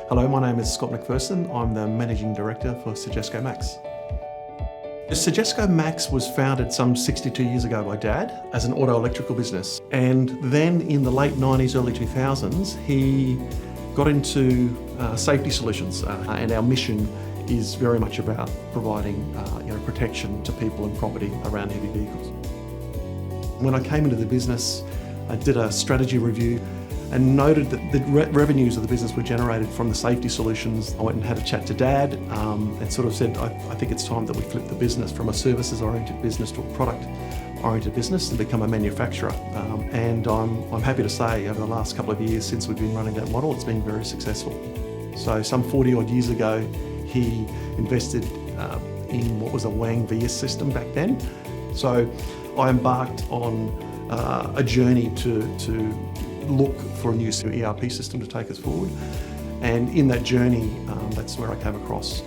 Hello, my name is Scott McPherson. I'm the Managing Director for SGESCO-MAX. SGESCO-MAX was founded some 62 years ago by Dad as an auto electrical business. And then in the late 90s, early 2000s, he got into safety solutions. And our mission is very much about providing protection to people and property around heavy vehicles. When I came into the business, I did a strategy review and noted that the revenues of the business were generated from the safety solutions. I went and had a chat to Dad and sort of said, I think it's time that we flip the business from a services-oriented business to a product-oriented business and become a manufacturer. And I'm happy to say over the last couple of years since we've been running that model, it's been very successful. So some 40 odd years ago, he invested in what was a Wang VS system back then. So I embarked on a journey to look for a new ERP system to take us forward. And in that journey, that's where I came across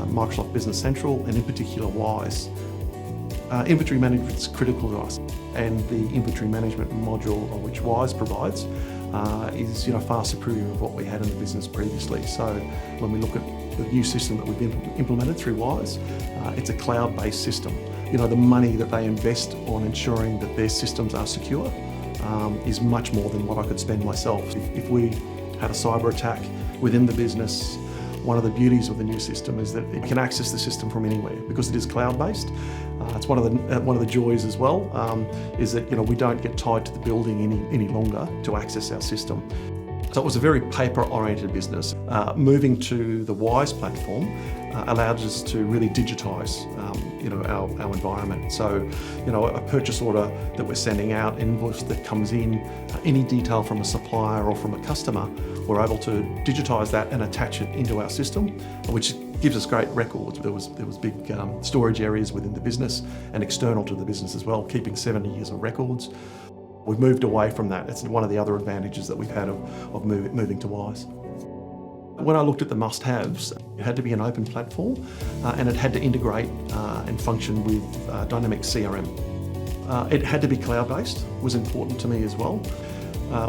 Microsoft Business Central and in particular Wiise. Inventory management is critical to us, and the inventory management module which Wiise provides is far superior of what we had in the business previously. So when we look at the new system that we've implemented through Wiise, it's a cloud-based system. The money that they invest on ensuring that their systems are secure is much more than what I could spend myself. If we had a cyber attack within the business, one of the beauties of the new system is that it can access the system from anywhere because it is cloud-based. It's one of the joys as well, is that we don't get tied to the building any longer to access our system. So it was a very paper-oriented business. Moving to the Wiise platform allowed us to really digitise our environment. So a purchase order that we're sending out, invoice that comes in, any detail from a supplier or from a customer, we're able to digitise that and attach it into our system, which gives us great records. There was big storage areas within the business and external to the business as well, keeping 70 years of records. We've moved away from that. It's one of the other advantages that we've had of moving to Wiise. When I looked at the must-haves, it had to be an open platform and it had to integrate and function with Dynamics CRM. It had to be cloud-based, was important to me as well.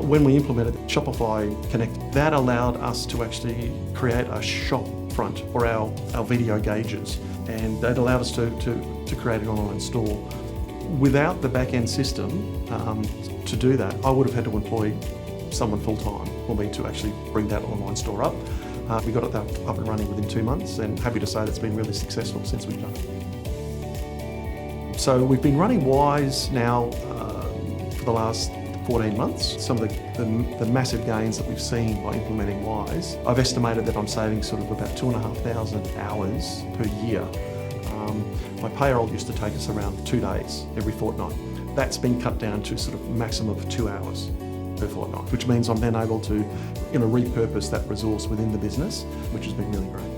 When we implemented Shopify Connect, that allowed us to actually create a shop front for our video gauges, and that allowed us to create an online store. Without the back-end system to do that, I would have had to employ someone full-time for me to actually bring that online store up. We got it up and running within 2 months, and happy to say that's been really successful since we've done it. So we've been running Wiise now for the last 14 months. Some of the massive gains that we've seen by implementing Wiise, I've estimated that I'm saving sort of about 2,500 hours per year. My payroll used to take us around 2 days every fortnight. That's been cut down to sort of maximum of 2 hours per fortnight, which means I'm then able to repurpose that resource within the business, which has been really great.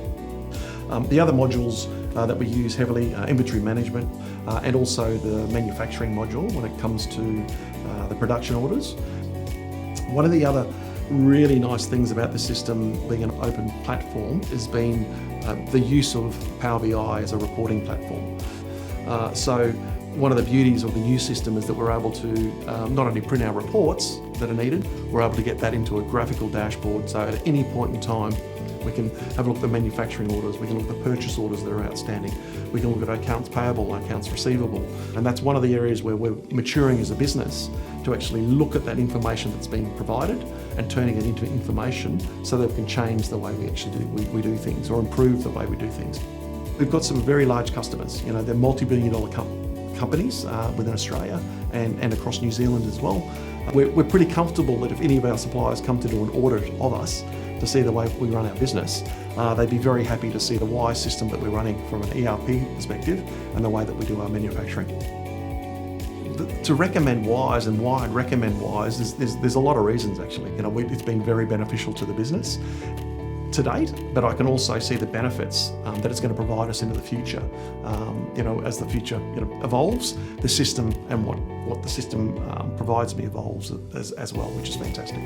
The other modules that we use heavily are inventory management and also the manufacturing module when it comes to the production orders. One of the other really nice things about the system being an open platform has been the use of Power BI as a reporting platform. So one of the beauties of the new system is that we're able to not only print our reports that are needed, we're able to get that into a graphical dashboard, so at any point in time we can have a look at the manufacturing orders, we can look at the purchase orders that are outstanding, we can look at accounts payable, accounts receivable, and that's one of the areas where we're maturing as a business to actually look at that information that's being provided and turning it into information so that we can change the way we actually we do things or improve the way we do things. We've got some very large customers, they're multi-billion-dollar companies within Australia and across New Zealand as well. We're pretty comfortable that if any of our suppliers come to do an audit of us to see the way we run our business, they'd be very happy to see the Wiise system that we're running from an ERP perspective and the way that we do our manufacturing. To recommend Wiise and why I'd recommend Wiise, there's a lot of reasons actually. It's been very beneficial to the business to date, but I can also see the benefits that it's going to provide us into the future. As the future evolves, the system and what the system provides me evolves as well, which is fantastic.